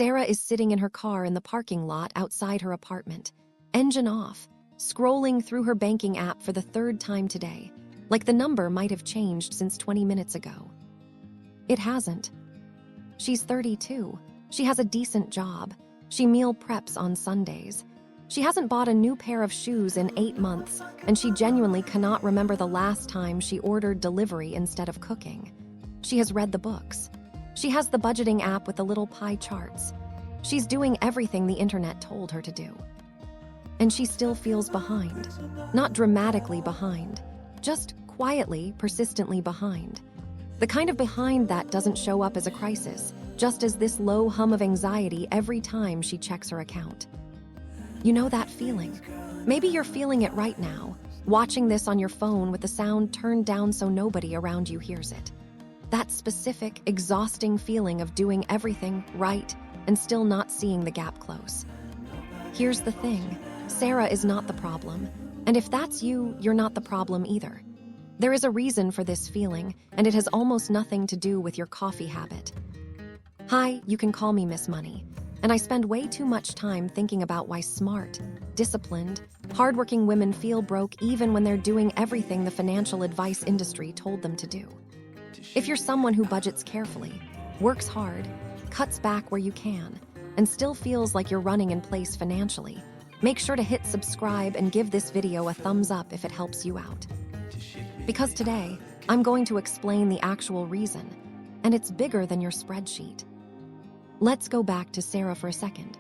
Sarah is sitting in her car in the parking lot outside her apartment, engine off, scrolling through her banking app for the third time today, like the number might have changed since 20 minutes ago. It hasn't. She's 32. She has a decent job. She meal preps on Sundays. She hasn't bought a new pair of shoes in 8 months, and she genuinely cannot remember the last time she ordered delivery instead of cooking. She has read the books. She has the budgeting app with the little pie charts. She's doing everything the internet told her to do. And she still feels behind. Not dramatically behind, just quietly, persistently behind. The kind of behind that doesn't show up as a crisis, just as this low hum of anxiety every time she checks her account. You know that feeling? Maybe you're feeling it right now, watching this on your phone with the sound turned down so nobody around you hears it. That specific, exhausting feeling of doing everything right and still not seeing the gap close. Here's the thing, Sarah is not the problem, and if that's you, you're not the problem either. There is a reason for this feeling, and it has almost nothing to do with your coffee habit. Hi, you can call me Miss Money, and I spend way too much time thinking about why smart, disciplined, hardworking women feel broke even when they're doing everything the financial advice industry told them to do. If you're someone who budgets carefully, works hard, cuts back where you can, and still feels like you're running in place financially, make sure to hit subscribe and give this video a thumbs up if it helps you out. Because today, I'm going to explain the actual reason, and it's bigger than your spreadsheet. Let's go back to Sarah for a second.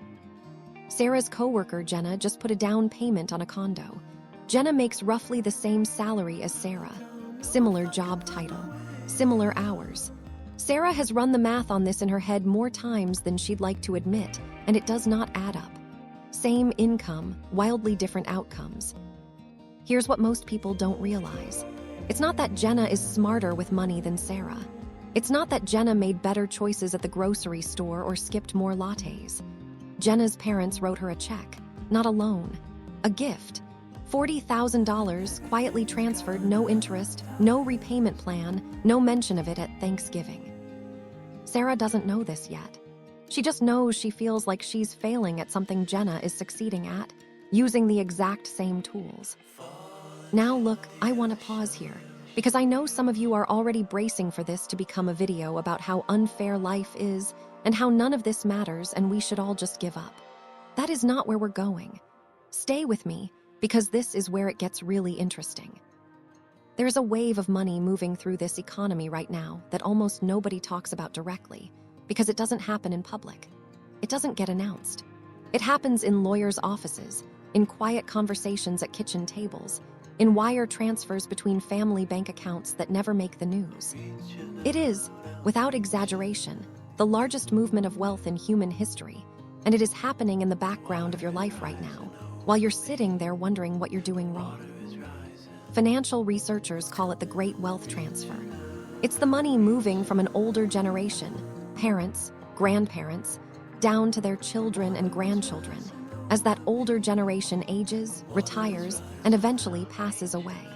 Sarah's coworker, Jenna, just put a down payment on a condo. Jenna makes roughly the same salary as Sarah, similar job title, similar hours. Sarah has run the math on this in her head more times than she'd like to admit, and it does not add up. Same income, wildly different outcomes. Here's what most people don't realize. It's not that Jenna is smarter with money than Sarah. It's not that Jenna made better choices at the grocery store or skipped more lattes. Jenna's parents wrote her a check, not a loan, a gift. $40,000 quietly transferred, no interest, no repayment plan, no mention of it at Thanksgiving. Sarah doesn't know this yet. She just knows she feels like she's failing at something Jenna is succeeding at, using the exact same tools. Now look, I want to pause here, because I know some of you are already bracing for this to become a video about how unfair life is and how none of this matters and we should all just give up. That is not where we're going. Stay with me, because this is where it gets really interesting. There's a wave of money moving through this economy right now that almost nobody talks about directly, because it doesn't happen in public. It doesn't get announced. It happens in lawyers' offices, in quiet conversations at kitchen tables, in wire transfers between family bank accounts that never make the news. It is, without exaggeration, the largest movement of wealth in human history, and it is happening in the background of your life right now, while you're sitting there wondering what you're doing wrong. Financial researchers call it the Great Wealth Transfer. It's the money moving from an older generation, parents, grandparents, down to their children and grandchildren, as that older generation ages, retires, and eventually passes away.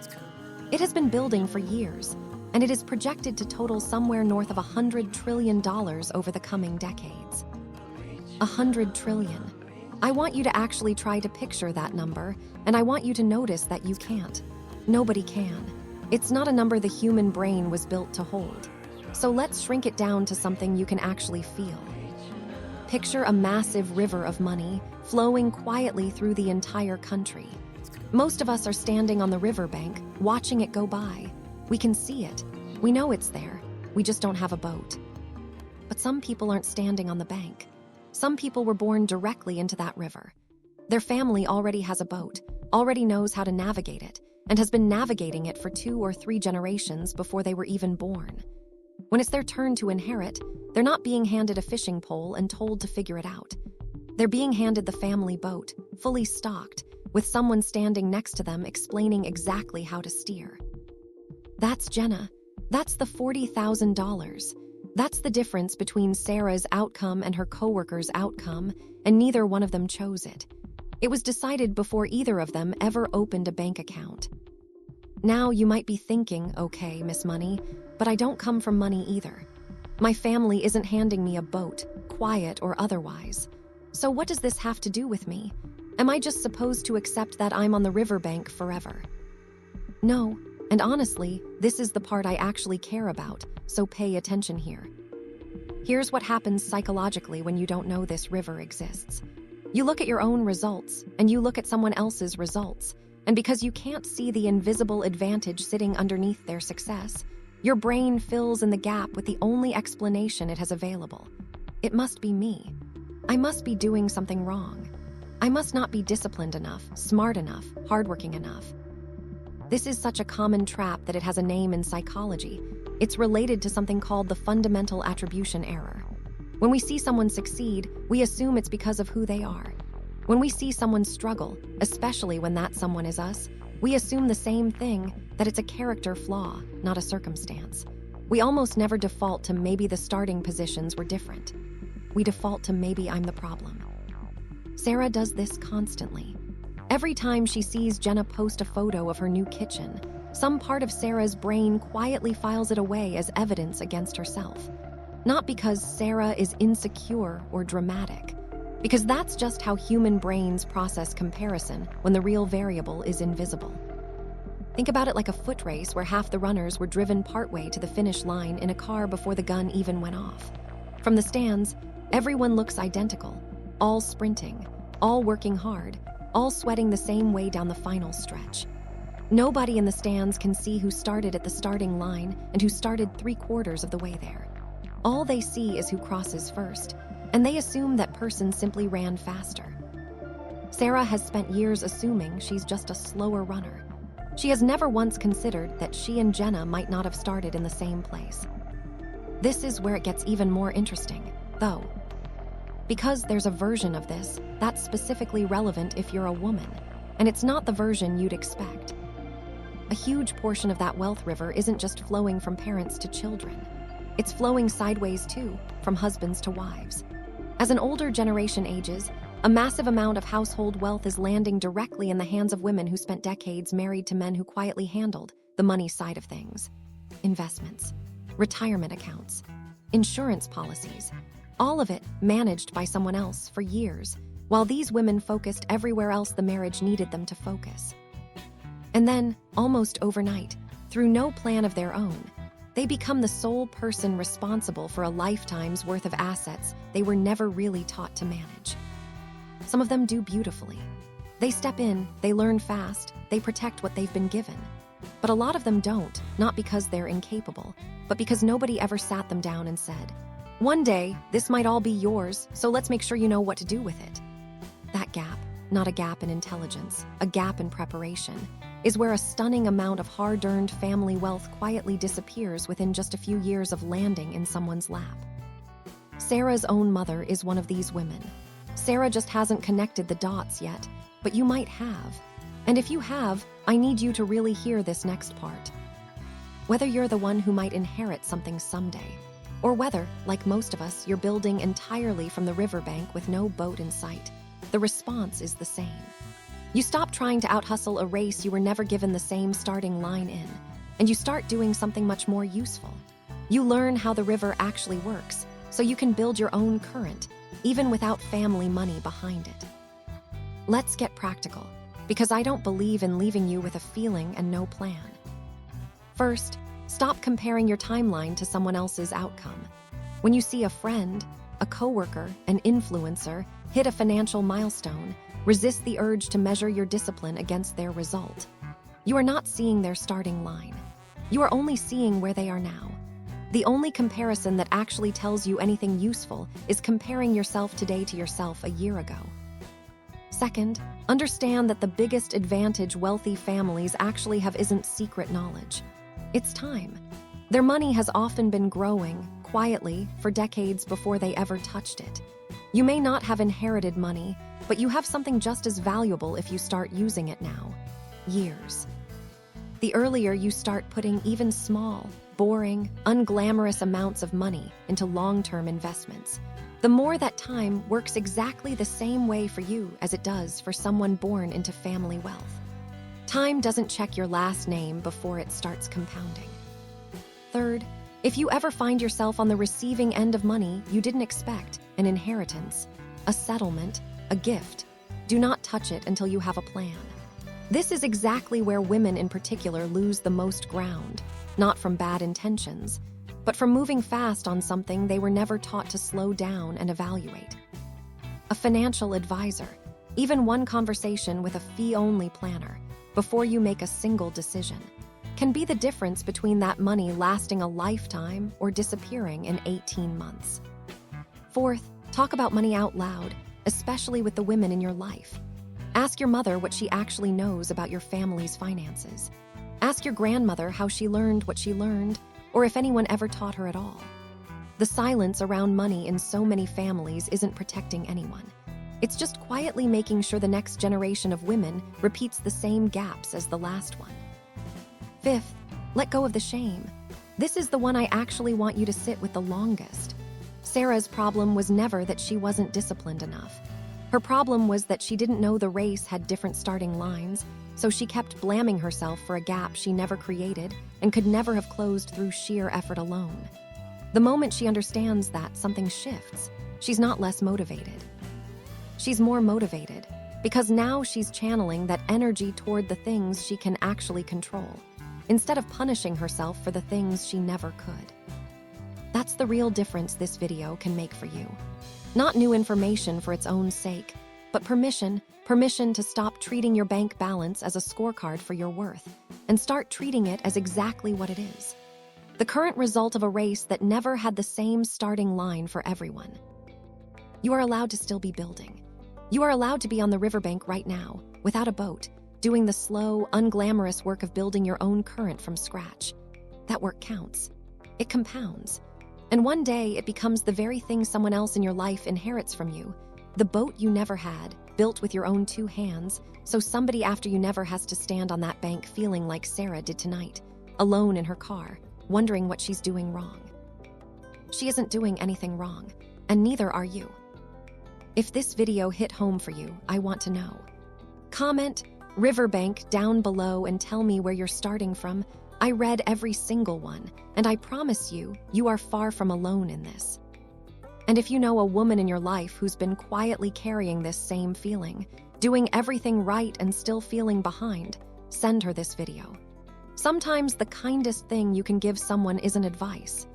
It has been building for years, and it is projected to total somewhere north of $100 trillion over the coming decades. $100 trillion. I want you to actually try to picture that number, and I want you to notice that you can't. Nobody can. It's not a number the human brain was built to hold. So let's shrink it down to something you can actually feel. Picture a massive river of money flowing quietly through the entire country. Most of us are standing on the riverbank, watching it go by. We can see it. We know it's there. We just don't have a boat. But some people aren't standing on the bank. Some people were born directly into that river. Their family already has a boat, already knows how to navigate it, and has been navigating it for 2 or 3 generations before they were even born. When it's their turn to inherit, they're not being handed a fishing pole and told to figure it out. They're being handed the family boat, fully stocked, with someone standing next to them explaining exactly how to steer. That's Jenna. That's the $40,000. That's the difference between Sarah's outcome and her coworker's outcome, and neither one of them chose it. It was decided before either of them ever opened a bank account. Now you might be thinking, okay, Miss Money, but I don't come from money either. My family isn't handing me a boat, quiet or otherwise. So what does this have to do with me? Am I just supposed to accept that I'm on the riverbank forever? No, and honestly, this is the part I actually care about, so pay attention here. Here's what happens psychologically when you don't know this river exists. You look at your own results, and you look at someone else's results, and because you can't see the invisible advantage sitting underneath their success, your brain fills in the gap with the only explanation it has available. It must be me. I must be doing something wrong. I must not be disciplined enough, smart enough, hardworking enough. This is such a common trap that it has a name in psychology. It's related to something called the fundamental attribution error. When we see someone succeed, we assume it's because of who they are. When we see someone struggle, especially when that someone is us, we assume the same thing, that it's a character flaw, not a circumstance. We almost never default to maybe the starting positions were different. We default to maybe I'm the problem. Sarah does this constantly. Every time she sees Jenna post a photo of her new kitchen, some part of Sarah's brain quietly files it away as evidence against herself. Not because Sarah is insecure or dramatic, because that's just how human brains process comparison when the real variable is invisible. Think about it like a foot race where half the runners were driven partway to the finish line in a car before the gun even went off. From the stands, everyone looks identical, all sprinting, all working hard, all sweating the same way down the final stretch. Nobody in the stands can see who started at the starting line and who started 3/4 of the way there. All they see is who crosses first, and they assume that person simply ran faster. Sarah has spent years assuming she's just a slower runner. She has never once considered that she and Jenna might not have started in the same place. This is where it gets even more interesting, though. Because there's a version of this that's specifically relevant if you're a woman, and it's not the version you'd expect. A huge portion of that wealth river isn't just flowing from parents to children. It's flowing sideways too, from husbands to wives. As an older generation ages, a massive amount of household wealth is landing directly in the hands of women who spent decades married to men who quietly handled the money side of things. Investments, retirement accounts, insurance policies, all of it managed by someone else for years, while these women focused everywhere else the marriage needed them to focus. And then, almost overnight, through no plan of their own, they become the sole person responsible for a lifetime's worth of assets they were never really taught to manage. Some of them do beautifully. They step in, they learn fast, they protect what they've been given. But a lot of them don't, not because they're incapable, but because nobody ever sat them down and said, "One day, this might all be yours, so let's make sure you know what to do with it." That gap, not a gap in intelligence, a gap in preparation, is where a stunning amount of hard-earned family wealth quietly disappears within just a few years of landing in someone's lap. Sarah's own mother is one of these women. Sarah just hasn't connected the dots yet, but you might have. And if you have, I need you to really hear this next part. Whether you're the one who might inherit something someday, or whether, like most of us, you're building entirely from the riverbank with no boat in sight, the response is the same. You stop trying to out-hustle a race you were never given the same starting line in, and you start doing something much more useful. You learn how the river actually works, so you can build your own current, even without family money behind it. Let's get practical, because I don't believe in leaving you with a feeling and no plan. First, stop comparing your timeline to someone else's outcome. When you see a friend, a coworker, an influencer hit a financial milestone, resist the urge to measure your discipline against their result. You are not seeing their starting line. You are only seeing where they are now. The only comparison that actually tells you anything useful is comparing yourself today to yourself a year ago. Second, understand that the biggest advantage wealthy families actually have isn't secret knowledge. It's time. Their money has often been growing, quietly, for decades before they ever touched it. You may not have inherited money, but you have something just as valuable if you start using it now. Years. The earlier you start putting even small, boring, unglamorous amounts of money into long-term investments, the more that time works exactly the same way for you as it does for someone born into family wealth. Time doesn't check your last name before it starts compounding. Third, If you ever find yourself on the receiving end of money you didn't expect, an inheritance, a settlement, a gift, do not touch it until you have a plan. This is exactly where women in particular lose the most ground, not from bad intentions, but from moving fast on something they were never taught to slow down and evaluate. A financial advisor, even one conversation with a fee-only planner, before you make a single decision, can be the difference between that money lasting a lifetime or disappearing in 18 months. Fourth, talk about money out loud, especially with the women in your life. Ask your mother what she actually knows about your family's finances. Ask your grandmother how she learned what she learned, or if anyone ever taught her at all. The silence around money in so many families isn't protecting anyone. It's just quietly making sure the next generation of women repeats the same gaps as the last one. Fifth, let go of the shame. This is the one I actually want you to sit with the longest. Sarah's problem was never that she wasn't disciplined enough. Her problem was that she didn't know the race had different starting lines, so she kept blaming herself for a gap she never created and could never have closed through sheer effort alone. The moment she understands that, something shifts. She's not less motivated. She's more motivated, because now she's channeling that energy toward the things she can actually control, instead of punishing herself for the things she never could. That's the real difference this video can make for you. Not new information for its own sake, but permission to stop treating your bank balance as a scorecard for your worth, and start treating it as exactly what it is. The current result of a race that never had the same starting line for everyone. You are allowed to still be building. You are allowed to be on the riverbank right now, without a boat, doing the slow, unglamorous work of building your own current from scratch. That work counts. It compounds. And one day it becomes the very thing someone else in your life inherits from you. The boat you never had, built with your own 2 hands, so somebody after you never has to stand on that bank feeling like Sarah did tonight, alone in her car, wondering what she's doing wrong. She isn't doing anything wrong, and neither are you. If this video hit home for you, I want to know. Comment Riverbank down below and tell me where you're starting from. I read every single one, and I promise you, you are far from alone in this. And if you know a woman in your life who's been quietly carrying this same feeling, doing everything right and still feeling behind, send her this video. Sometimes the kindest thing you can give someone isn't advice,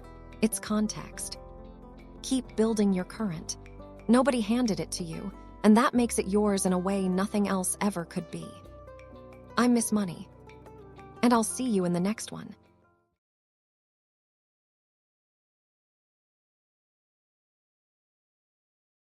it's context. Keep building your current. Nobody handed it to you, and that makes it yours in a way nothing else ever could be. I'm Miss Money, and I'll see you in the next one.